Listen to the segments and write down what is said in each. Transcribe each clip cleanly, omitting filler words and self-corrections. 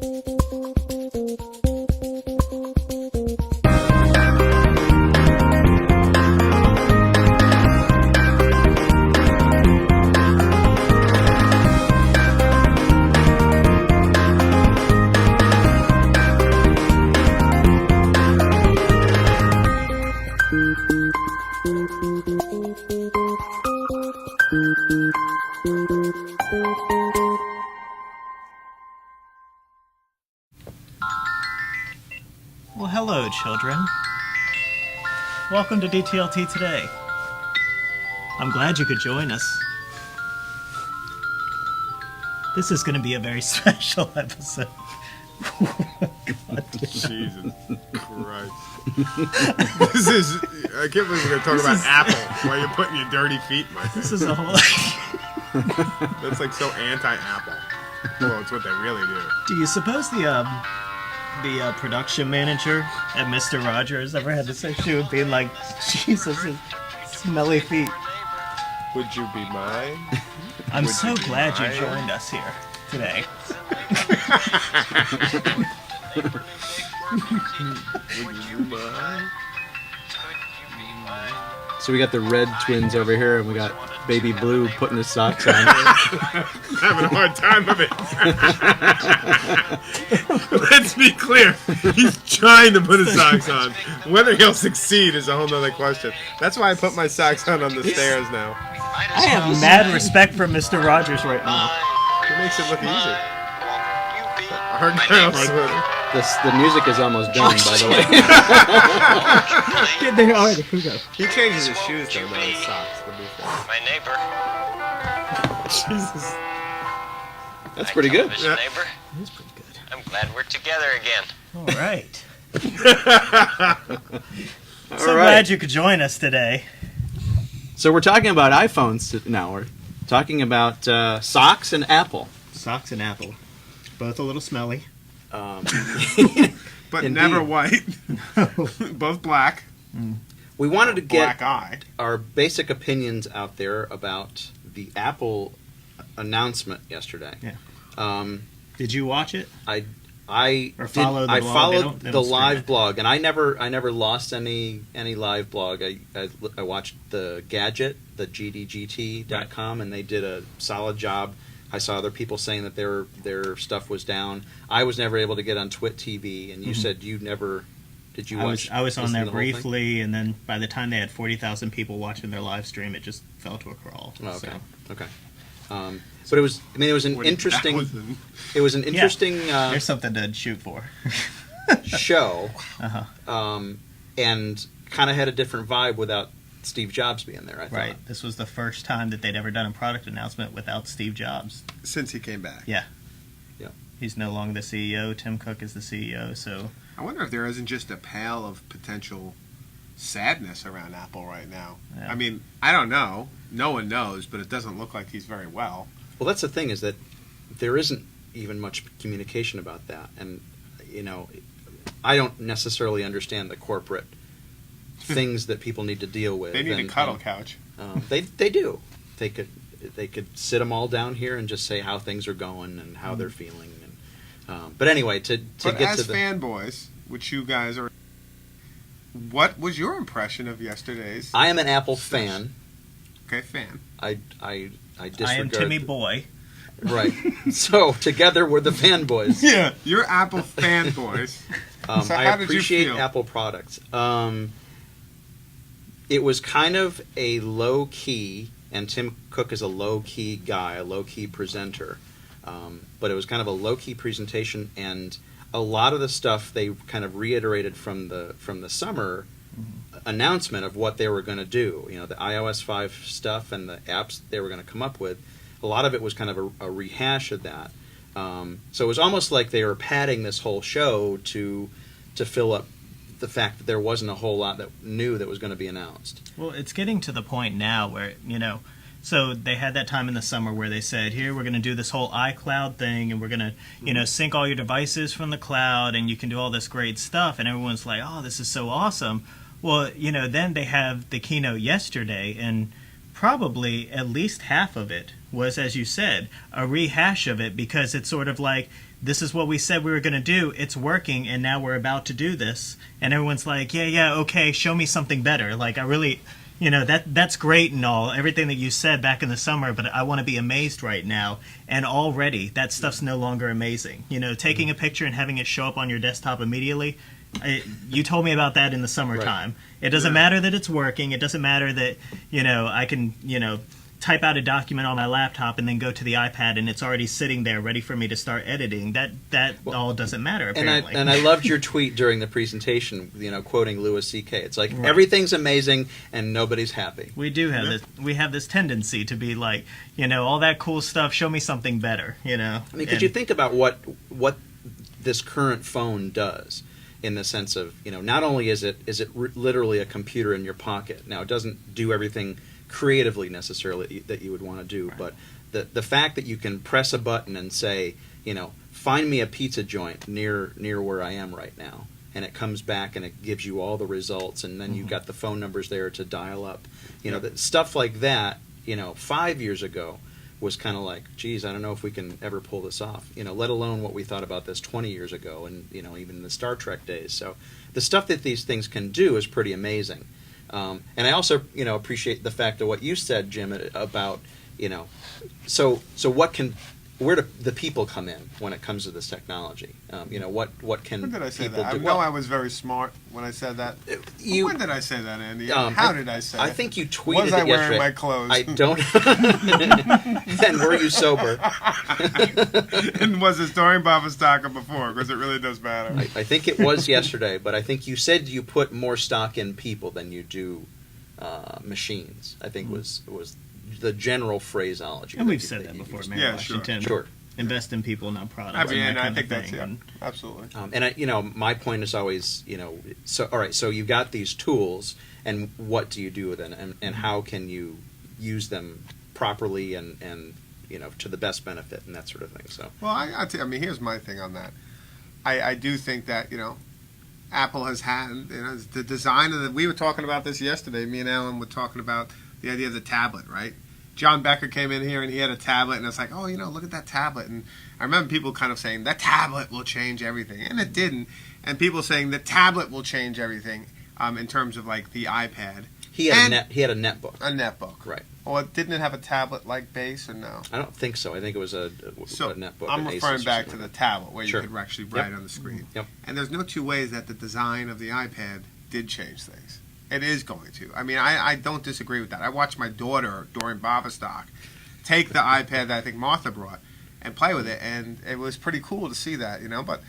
Well, hello, children. Welcome to DTLT Today. I'm glad you could join us. This is going to be a very special episode. God, Jesus Christ. This is... I can't believe we're going to talk about Apple while you're putting your dirty feet in my face. This is a whole... That's like so anti-Apple. Well, it's what they really do. Do you suppose the production manager at Mr. Rogers ever had this issue of being like, Jesus, his smelly feet? Would you be mine? I'm so glad you joined us here today. Would you be mine? So we got the red twins over here, and we got baby blue putting his socks on. Having a hard time of it. Let's be clear. He's trying to put his socks on. Whether he'll succeed is a whole nother question. That's why I put my socks on the stairs now. I have mad respect for Mr. Rogers right now. It makes it look easy. Hard sweater. The music is almost done, by the way. Get there already. Here we go. He changes his shoes though, not his socks. To be fair. My neighbor. Jesus. That's pretty good. Yeah. Neighbor. It is pretty good. I'm glad we're together again. All right. So glad you could join us today. So we're talking about iPhones now. We're talking about socks and Apple. Socks and Apple. Both a little smelly. But Indeed. never white. Both black. We wanted to get Black-eyed. our basic opinions out there about the Apple announcement yesterday. Yeah. Did you watch it? I Or follow the blog? I followed They don't the stream live it. blog, and I never lost any live blog. I watched the Gadget, the gdgt.com, and they did a solid job. I saw other people saying that their stuff was down. I was never able to get on Twit TV, and you said you never. Did you watch? I was on there the whole thing? briefly, and then by the time they had 40,000 people watching their live stream, it just fell to a crawl. Oh, okay. So. Okay. But it was. I mean, it was an interesting. It was an interesting There's something to shoot for. show, Uh-huh. and kind of had a different vibe without Steve Jobs being there. I thought. Right. This was the first time that they'd ever done a product announcement without Steve Jobs. Since he came back. Yeah. Yeah. He's no longer the CEO. Tim Cook is the CEO, so... I wonder if there isn't just a pile of potential sadness around Apple right now. Yeah. I mean, I don't know. No one knows, but it doesn't look like he's very well. Well, that's the thing, is that there isn't even much communication about that, and I don't necessarily understand the corporate things that people need to deal with. They need a cuddle couch. They do. They could sit them all down here and just say how things are going and how they're feeling. And but anyway, to But get as to the fanboys, which you guys are, what was your impression of yesterday's? I am an Apple fan. Okay, fan. I disregard. I am Timmy Boy. Right. So together we're the fanboys. Yeah, you're Apple fanboys. So I how did you appreciate feel? Apple products. It was kind of a low key, and Tim Cook is a low key guy, a low key presenter. But it was kind of a low key presentation, and a lot of the stuff they kind of reiterated from the summer announcement of what they were going to do. The iOS 5 stuff and the apps they were going to come up with. A lot of it was kind of a rehash of that. So it was almost like they were padding this whole show to fill up the fact that there wasn't a whole lot that new that was going to be announced. Well, it's getting to the point now where, so they had that time in the summer where they said, here, we're going to do this whole iCloud thing, and we're going to, sync all your devices from the cloud, and you can do all this great stuff, and everyone's like, oh, this is so awesome. Well, then they have the keynote yesterday, and probably at least half of it was, as you said, a rehash of it, because it's sort of like this is what we said we were going to do. It's working, and now we're about to do this. And everyone's like, yeah, okay, show me something better. Like, I really, that's great and all, everything that you said back in the summer, but I want to be amazed right now. And already, that stuff's no longer amazing. Taking a picture and having it show up on your desktop immediately, you told me about that in the summertime. Right. It doesn't matter that it's working. It doesn't matter that, I can, type out a document on my laptop and then go to the iPad and it's already sitting there ready for me to start editing. That all doesn't matter, apparently. And I loved your tweet during the presentation, quoting Louis C.K. It's like, everything's amazing and nobody's happy. We do have this. We have this tendency to be like, all that cool stuff, show me something better, I mean, could you think about what this current phone does? In the sense of, not only is it literally a computer in your pocket. Now, it doesn't do everything creatively necessarily that you would want to do, right. But the fact that you can press a button and say, find me a pizza joint near where I am right now, and it comes back and it gives you all the results, and then you've got the phone numbers there to dial up. Stuff like that, 5 years ago was kind of like, geez, I don't know if we can ever pull this off, let alone what we thought about this 20 years ago and, even in the Star Trek days. So the stuff that these things can do is pretty amazing. And I also, appreciate the fact of what you said, Jim, about, where do the people come in when it comes to this technology? What can when did I say people that? do? I know I was very smart when I said that. When did I say that, Andy? How did I say it? I think you tweeted was I it yesterday. wearing my clothes? I don't. And were you sober? And was it during Bob before? Because it really does matter. I think it was yesterday, but I think you said you put more stock in people than you do machines. I think was the general phraseology. And we've said that before, man. Yeah, Washington. Sure. Invest in people, not products. I mean, and I think that's that's absolutely. And my point is always, so all right, so you got these tools, and what do you do with them, and how can you use them properly and to the best benefit and that sort of thing. So well, I mean, here's my thing on that. I do think that Apple has had the design of we were talking about this yesterday. Me and Alan were talking about the idea of the tablet, right? John Becker came in here and he had a tablet, and it's like, oh, look at that tablet. And I remember people kind of saying that tablet will change everything, and it didn't. And people saying the tablet will change everything in terms of like the iPad. He had a netbook. A netbook, right? Well, didn't it have a tablet-like base or no? I don't think so. I think it was a netbook. I'm referring back to the tablet where Sure. you could actually write on the screen. Yep. And there's no two ways that the design of the iPad did change things. It is going to. I mean, I don't disagree with that. I watched my daughter during Babastock take the iPad that I think Martha brought and play with it, and it was pretty cool to see that, But,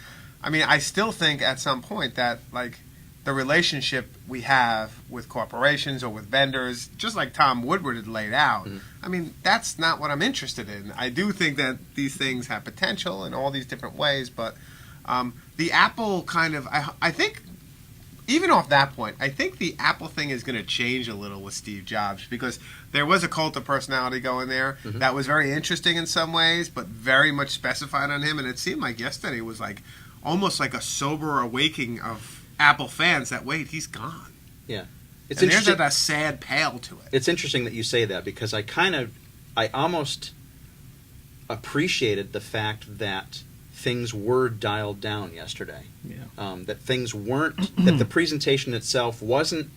I mean, I still think at some point that, like, the relationship we have with corporations or with vendors, just like Tom Woodward had laid out, I mean, that's not what I'm interested in. I do think that these things have potential in all these different ways, but the Apple kind of, I think, even off that point, I think the Apple thing is going to change a little with Steve Jobs, because there was a cult of personality going there that was very interesting in some ways, but very much specified on him. And it seemed like yesterday was like almost like a sober awakening of Apple fans that, wait, he's gone. Yeah. And there's a sad pale to it. It's interesting that you say that, because I almost appreciated the fact that things were dialed down yesterday. Yeah. That things weren't, that the presentation itself wasn't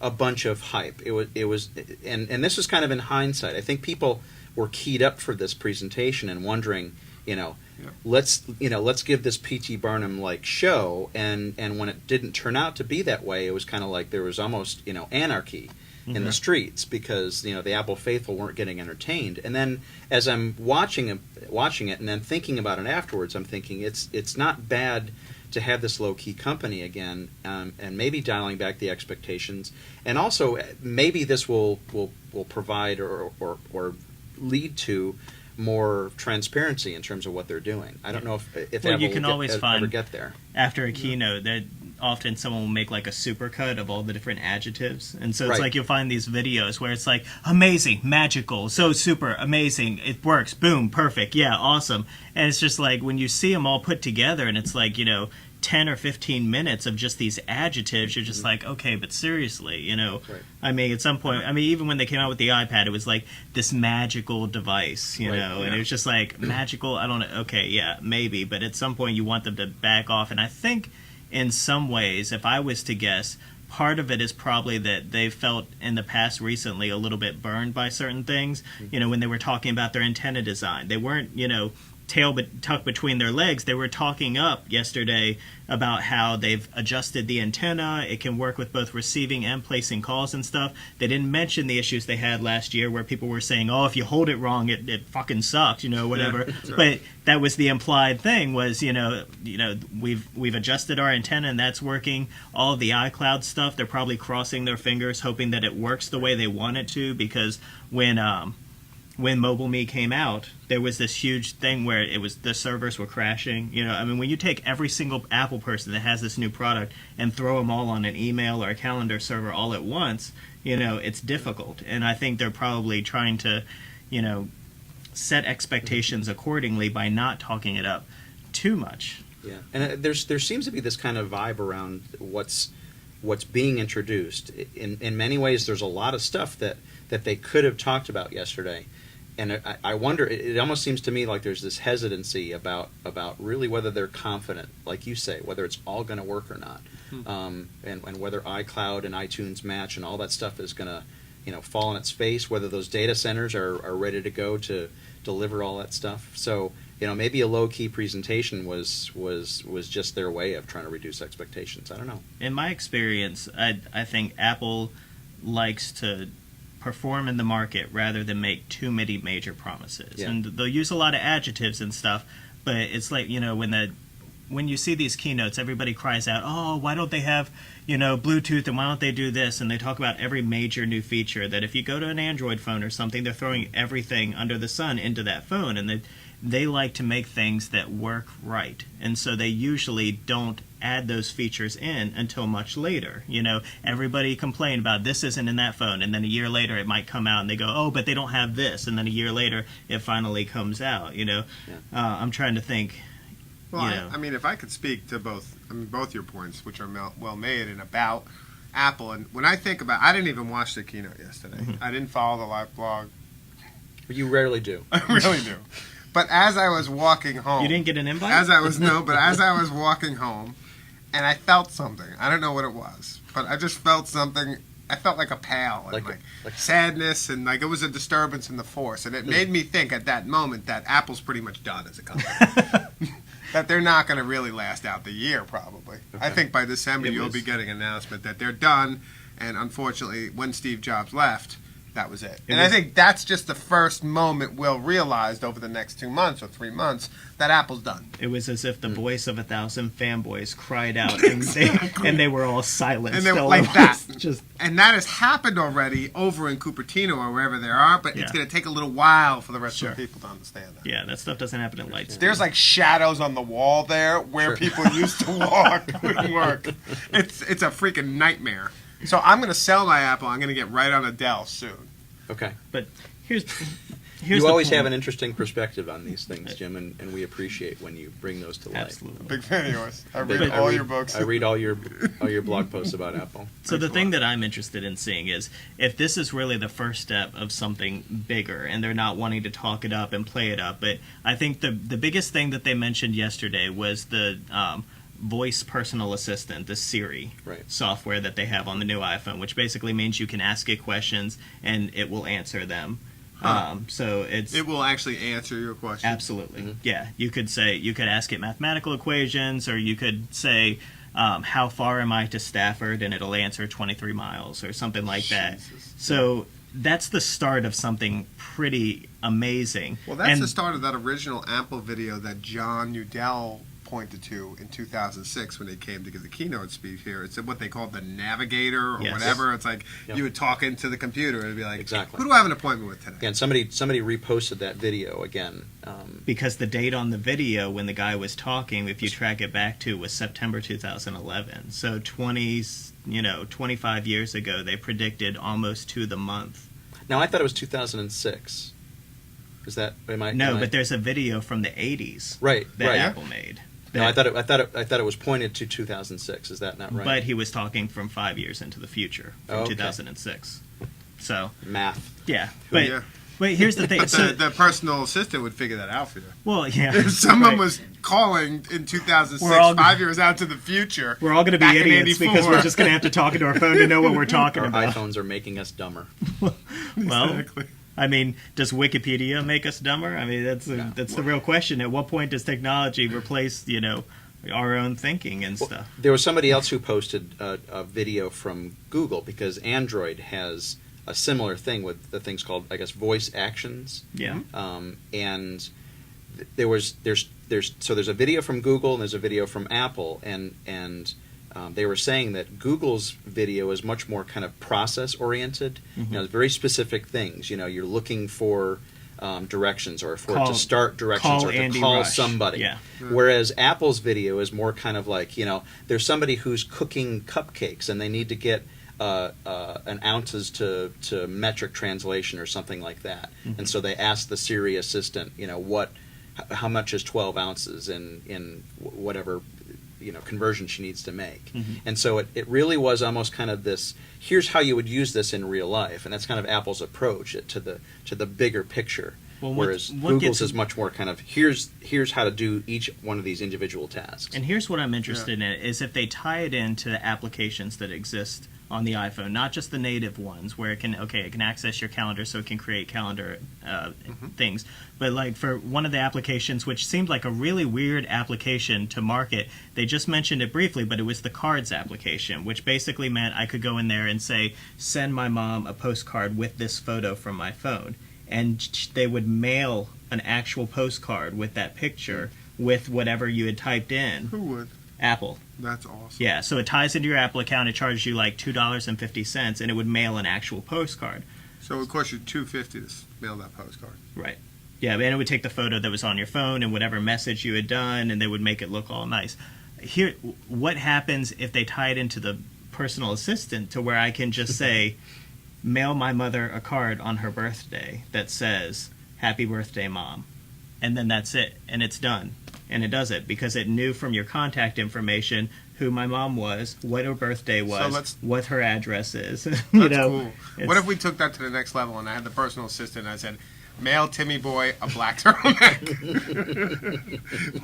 a bunch of hype. It was, and this was kind of in hindsight. I think people were keyed up for this presentation and wondering, let's give this P.T. Barnum like show, and when it didn't turn out to be that way, it was kind of like there was almost anarchy in the streets, because the Apple faithful weren't getting entertained. And then as I'm watching it and then thinking about it afterwards, I'm thinking it's not bad to have this low-key company again, and maybe dialing back the expectations, and also maybe this will provide or lead to more transparency in terms of what they're doing. I don't know if well, Apple you can always find ever get there. After a keynote that often someone will make like a supercut of all the different adjectives, and so it's like you'll find these videos where it's like amazing, magical, so super amazing, it works, boom, perfect, yeah, awesome. And it's just like when you see them all put together, and it's like 10 or 15 minutes of just these adjectives. You're just like, okay, but seriously, you know. Right. I mean, at some point, I mean, even when they came out with the iPad, it was like this magical device, you Right, know, and yeah. it was just like magical. I don't know. Okay, yeah, maybe, but at some point you want them to back off. And I think in some ways, if I was to guess, part of it is probably that they felt in the past recently a little bit burned by certain things. You know, when they were talking about their antenna design, they weren't, you know, tail tucked between their legs. They were talking up yesterday about how they've adjusted the antenna. It can work with both receiving and placing calls and stuff. They didn't mention the issues they had last year where people were saying, oh, if you hold it wrong, it fucking sucks, you know, whatever. Yeah, But that was the implied thing was, you know, we've adjusted our antenna and that's working. All of the iCloud stuff, they're probably crossing their fingers hoping that it works the way they want it to, because when MobileMe came out, there was this huge thing where it was the servers were crashing. You know, I mean, when you take every single Apple person that has this new product and throw them all on an email or a calendar server all at once, you know, it's difficult. And I think they're probably trying to, you know, set expectations accordingly by not talking it up too much. Yeah, and there seems to be this kind of vibe around what's being introduced. In many ways, there's a lot of stuff that they could have talked about yesterday. And I wonder, it almost seems to me like there's this hesitancy about really whether they're confident, like you say, whether it's all going to work or not, and whether iCloud and iTunes match and all that stuff is going to, you know, fall on its face, whether those data centers are ready to go to deliver all that stuff. So, you know, maybe a low-key presentation was just their way of trying to reduce expectations. I don't know. In my experience, I think Apple likes to perform in the market rather than make too many major promises. Yeah. And they'll use a lot of adjectives and stuff, but it's like, you know, when you see these keynotes, everybody cries out, oh, why don't they have, you know, Bluetooth, and why don't they do this? And they talk about every major new feature that if you go to an Android phone or something, they're throwing everything under the sun into that phone, and they like to make things that work right. And so they usually don't add those features in until much later. You know, everybody complained about this isn't in that phone, and then a year later it might come out and they go, oh, but they don't have this, and then a year later it finally comes out, you know. Yeah. I'm trying to think. Well, you know. I mean, if I could speak to both your points, which are well made, and about Apple, and when I think about, I didn't even watch the keynote yesterday. Mm-hmm. I didn't follow the live blog. You rarely do. I really do. But as I was walking home, You didn't get an invite? as I was walking home, and I felt something. I don't know what it was, but I just felt something. I felt like a pal and Like sadness, and like it was a disturbance in the force, and it made me think at that moment that Apple's pretty much done as a company. That they're not going to really last out the year, probably. I Okay. think by December It you'll was- be getting an announcement that they're done, and unfortunately, when Steve Jobs left, that was it. And I was- think that's just the first moment we'll realize over the next 2 months or 3 months that Apple's done. It was as if the voice of 1,000 fanboys cried out, and they were all silent. And they were still. like It that. was Just And that has happened already over in Cupertino or wherever they are, but it's Yeah. going to take a little while for the rest Sure. of the people to understand that. yeah, that stuff doesn't happen at light speed. There's like shadows on the wall there where Sure. people used to walk and work. It's a freaking nightmare. So I'm going to sell my Apple. I'm going to get right on a Dell soon. Okay. But here's You the always point. have an interesting perspective on these things, Jim, and we appreciate when you bring those to light. Absolutely. Big fan of yours. I But read all your books. I read all your blog posts about Apple. So the Thanks a thing lot. that I'm interested in seeing is if this is really the first step of something bigger, and they're not wanting to talk it up and play it up. But I think the biggest thing that they mentioned yesterday was the voice personal assistant, the Siri Right. software that they have on the new iPhone, which basically means you can ask it questions and it will answer them. So it's It will actually answer your question. absolutely Mhm. yeah. You could ask it mathematical equations, or you could say how far am I to Stafford, and it'll answer 23 miles or something like that. Jesus. So that's the start of something pretty amazing. Well, that's And- the start of that original Apple video that John Udell pointed to in 2006 when they came to give the keynote speech here. It's what they called the Navigator or Yes. whatever. It's like Yep. you would talk into the computer and it'd be like, Exactly. who do I have an appointment with today? Again, somebody reposted that video again. because the date on the video when the guy was talking, if you track it back to, was September 2011. So 25 years ago, they predicted almost to the month. Now I thought it was 2006. Is that am I? No, am I- but there's a video from the 80s right, that right. Apple made. No, I thought it was pointed to 2006. Is that not right? But he was talking from 5 years into the future, from 2006. So math. yeah, but Yeah. But here's the thing. But So, the personal assistant would figure that out for you. well, yeah. If someone right. was calling in 2006, We're all- 5 years out to the future, We're all going to be back in idiots 84. because we're just going to have to talk into our phone to know what we're talking Our about. iPhones are making us dumber. Well, Exactly. I mean, does Wikipedia make us dumber? I mean, that's the real question. At what point does technology replace, our own thinking and stuff? There was somebody else who posted a video from Google because Android has a similar thing with the things called, I guess, voice actions. Yeah. And there's a video from Google and there's a video from Apple, and they were saying that Google's video is much more kind of process oriented. Mm-hmm. Very specific things. You're looking for directions or for it Call- to start directions call or to Andy call Rush. somebody. Yeah. Whereas Apple's video is more kind of like, there's somebody who's cooking cupcakes and they need to get an ounces to metric translation or something like that. Mm-hmm. And so they ask the Siri assistant, how much is 12 ounces in whatever conversion she needs to make. Mm-hmm. And so it really was almost kind of this, here's how you would use this in real life, and that's kind of Apple's approach to the bigger picture. Well, Whereas what Google's gets- is much more kind of here's how to do each one of these individual tasks. And here's what I'm interested in is if they tie it into the applications that exist on the iPhone, not just the native ones where it can access your calendar so it can create calendar things, but like for one of the applications which seemed like a really weird application to market, they just mentioned it briefly, but it was the cards application, which basically meant I could go in there and say, send my mom a postcard with this photo from my phone, and they would mail an actual postcard with that picture with whatever you had typed in. Who would? Apple. That's awesome. Yeah, so it ties into your Apple account. It charges you like $2.50, and it would mail an actual postcard. So it would cost you $2.50 to mail that postcard. Right. Yeah, and it would take the photo that was on your phone and whatever message you had done, and they would make it look all nice. Here, what happens if they tie it into the personal assistant to where I can just say, mail my mother a card on her birthday that says, "Happy birthday, Mom," and then that's it, and it's done. And it does it because it knew from your contact information who my mom was, what her birthday was, what her address is. That's cool. What if we took that to the next level and I had the personal assistant and I said, mail Timmy Boy a black turtleneck?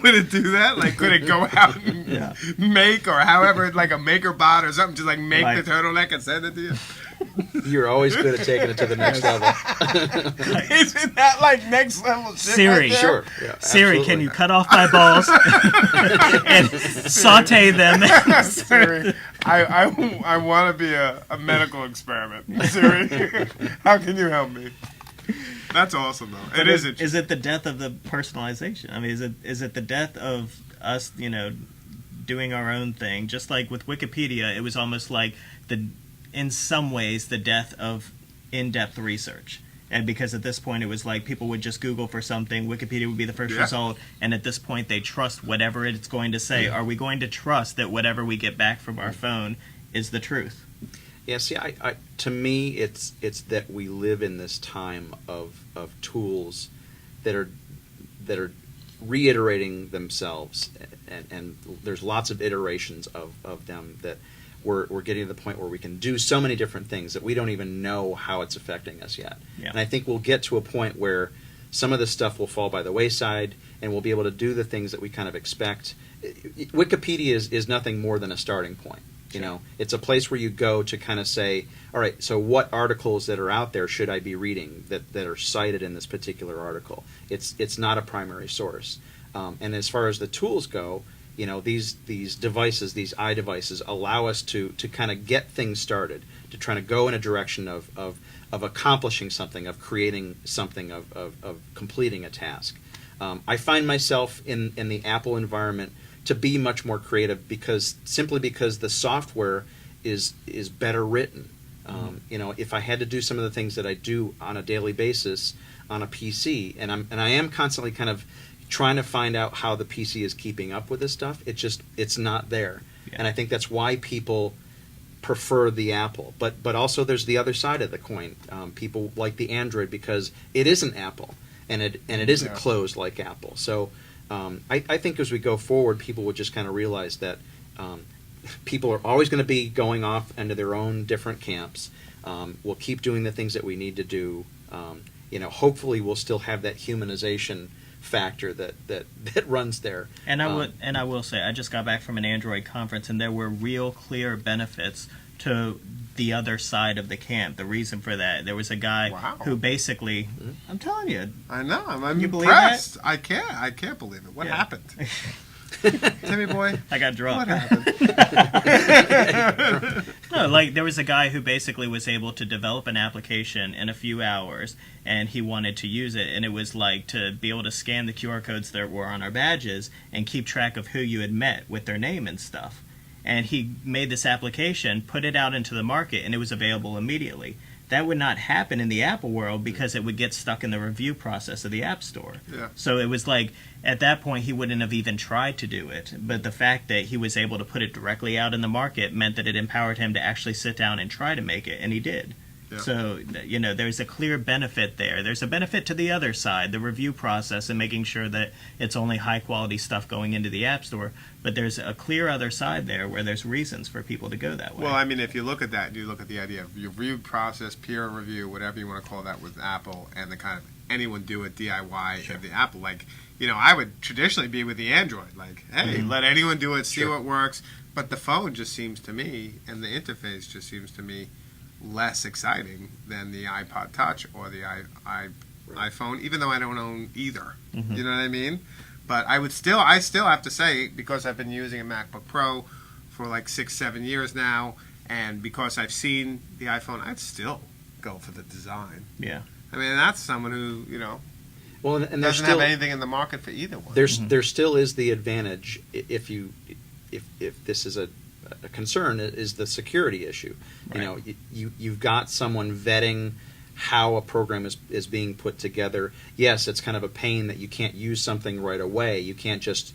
Would it do that? Like, could it go out and make, or however, like a maker bot or something, just like make the turtleneck and send it to you? You're always good at taking it to the next level. Isn't that like next level shit? Siri, right there? Sure. Yeah, Siri, absolutely. can you cut off my balls and saute them? Siri, I want to be a medical experiment. Siri, how can you help me? That's awesome, though. It is interesting. Is it the death of the personalization? I mean, is it the death of us, doing our own thing? Just like with Wikipedia, it was almost like in some ways, the death of in-depth research. And because at this point it was like people would just Google for something, Wikipedia would be the first result, and at this point they trust whatever it's going to say. Are we going to trust that whatever we get back from our phone is the truth? Yeah, see, I to me, it's that we live in this time of tools that are reiterating themselves, and there's lots of iterations of them that we're getting to the point where we can do so many different things that we don't even know how it's affecting us yet. Yeah. And I think we'll get to a point where some of this stuff will fall by the wayside, and we'll be able to do the things that we kind of expect. Wikipedia is nothing more than a starting point. It's a place where you go to kind of say, all right, so what articles that are out there should I be reading that are cited in this particular article? It's not a primary source. And as far as the tools go, these devices, these iDevices, allow us to kind of get things started, to try to go in a direction of accomplishing something, of creating something, of completing a task. I find myself in the Apple environment to be much more creative because the software is better written. If I had to do some of the things that I do on a daily basis on a PC, and I am constantly kind of trying to find out how the PC is keeping up with this stuff, it's not there. Yeah. And I think that's why people prefer the Apple. But also there's the other side of the coin. People like the Android because it isn't Apple, and it isn't closed like Apple. So I think as we go forward, people will just kind of realize that people are always going to be going off into their own different camps. We'll keep doing the things that we need to do. Hopefully we'll still have that humanization factor that runs there. And I will say, I just got back from an Android conference, and there were real clear benefits to the other side of the camp. The reason for that, there was a guy who basically, I'm telling you, I know, I'm you impressed. I can't believe it. What happened? Timmy boy, I got drunk. what happened? No, like there was a guy who basically was able to develop an application in a few hours, and he wanted to use it, and it was like to be able to scan the QR codes that were on our badges and keep track of who you had met with their name and stuff. And he made this application, put it out into the market, and it was available immediately. That would not happen in the Apple world because it would get stuck in the review process of the App Store. Yeah. So it was like, at that point, he wouldn't have even tried to do it. But the fact that he was able to put it directly out in the market meant that it empowered him to actually sit down and try to make it, and he did. Yeah. So, there's a clear benefit there. There's a benefit to the other side, the review process, and making sure that it's only high-quality stuff going into the App Store. But there's a clear other side there where there's reasons for people to go that way. Well, I mean, if you look at that, you look at the idea of review process, peer review, whatever you want to call that with Apple, and the kind of anyone do it DIY of the Apple. Like, I would traditionally be with the Android. Like, hey, let anyone do it, see what works. But the phone just seems to me, and the interface just seems to me, less exciting than the iPod Touch or the iPhone, even though I don't own either. You know what I mean? But I still have to say, because I've been using a MacBook Pro for like 6-7 years now, and because I've seen the iPhone, I'd still go for the design. Yeah. I mean, that's someone who well, and doesn't have anything in the market for either one. There still is the advantage if this is a concern, is the security issue. Right. You've got someone vetting how a program is being put together. Yes, it's kind of a pain that you can't use something right away. You can't just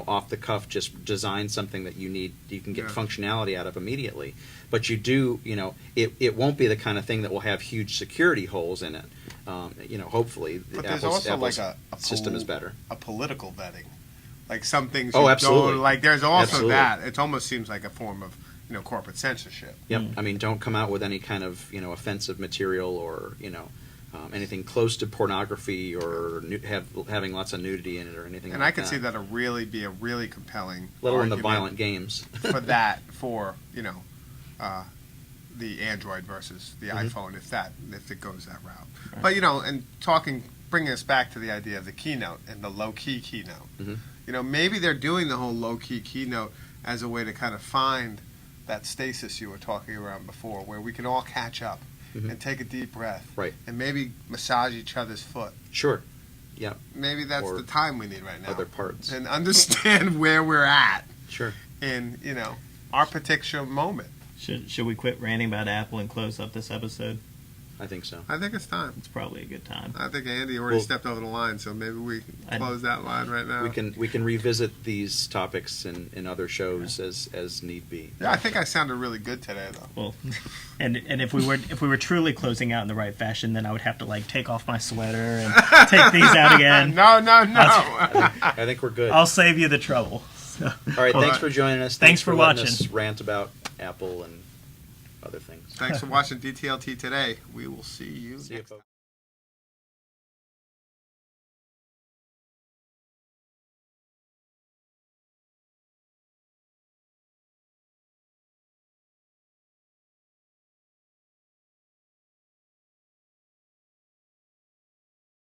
off the cuff just design something that you can get functionality out of immediately. But you do, it won't be the kind of thing that will have huge security holes in it. Hopefully but Apple's like a system is better. A political vetting. Like some things absolutely. don't, like there's also Absolutely. that. It almost seems like a form of corporate censorship. Yep. I mean, don't come out with any kind of offensive material or anything close to pornography or having lots of nudity in it or anything. And like I could that. see that be a really compelling. Let alone the argument violent games. for the Android versus the iPhone if it goes that route. Right. But and bringing us back to the idea of the keynote and the low key keynote. Maybe they're doing the whole low key keynote as a way to kind of find that stasis you were talking around before, where we can all catch up and take a deep breath, Right. and maybe massage each other's foot. Sure. Yeah. Maybe that's Or the time we need right now. other parts. And understand where we're at Sure. in, our particular moment. Should we quit ranting about Apple and close up this episode? I think so. I think it's time. It's probably a good time. I think Andy already Well- stepped over the line, so maybe we can close that line right now. We can revisit these topics in other shows as need be. Yeah, I think I sounded really good today, though. Well, and if we were truly closing out in the right fashion, then I would have to take off my sweater and take these out again. No. I think we're good. I'll save you the trouble. So, All right. Thanks for joining us. Thanks for letting watching. us rant about Apple and other things. Thanks for watching DTLT today. We will see you See you, next folks. time.